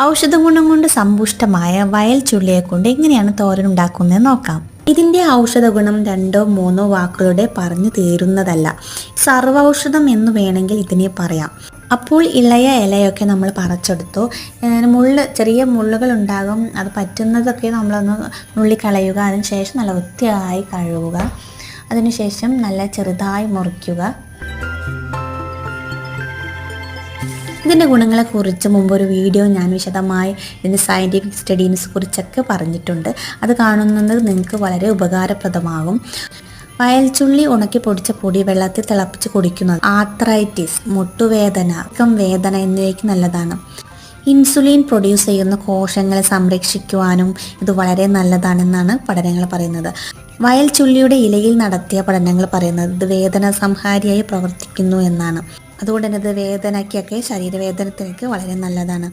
ഔഷധ ഗുണം കൊണ്ട് സമ്പുഷ്ടമായ വയൽ ചുള്ളിയെ കൊണ്ട് എങ്ങനെയാണ് തോരൻ ഉണ്ടാക്കുന്നത് നോക്കാം. ഇതിന്റെ ഔഷധ ഗുണം രണ്ടോ മൂന്നോ വാക്കുകളുടെ പറഞ്ഞു തീരുന്നതല്ല. സർവൌഷധം എന്ന് വേണമെങ്കിൽ ഇതിനെ പറയാം. അപ്പോൾ ഇളയ ഇലയൊക്കെ നമ്മൾ പറിച്ചെടുത്തു. ചെറിയ മുള്ളുകൾ ഉണ്ടാകും. അത് പറ്റുന്നതൊക്കെ നമ്മളൊന്ന് നുള്ളിക്കളയുക. അതിനുശേഷം നല്ല വൃത്തിയായി കഴുകുക. അതിനുശേഷം നല്ല ചെറുതായി മുറിക്കുക. ഇതിൻ്റെ ഗുണങ്ങളെക്കുറിച്ച് മുമ്പ് ഒരു വീഡിയോ ഞാൻ വിശദമായി ഇതിൻ്റെ സയൻറ്റിഫിക് സ്റ്റഡീസിനെ കുറിച്ചൊക്കെ പറഞ്ഞിട്ടുണ്ട്. അത് കാണുന്നത് നിങ്ങൾക്ക് വളരെ ഉപകാരപ്രദമാകും. വയൽച്ചുള്ളി ഉണക്കി പൊടിച്ച പൊടി വെള്ളത്തിൽ തിളപ്പിച്ച് കുടിക്കുന്നത് ആർത്രൈറ്റിസ്, മുട്ടുവേദന, വേദന എന്നിവയ്ക്ക് നല്ലതാണ്. ഇൻസുലിൻ പ്രൊഡ്യൂസ് ചെയ്യുന്ന കോശങ്ങളെ സംരക്ഷിക്കുവാനും ഇത് വളരെ നല്ലതാണെന്നാണ് പഠനങ്ങൾ പറയുന്നത്. വയൽച്ചുള്ളിയുടെ ഇലയിൽ നടത്തിയ പഠനങ്ങൾ പറയുന്നത് ഇത് വേദന സംഹാരിയായി പ്രവർത്തിക്കുന്നു എന്നാണ്. അതുകൊണ്ട് തന്നെ ഇത് വേദനയ്ക്കൊക്കെ ശരീരവേദനത്തിനൊക്കെ വളരെ നല്ലതാണ്.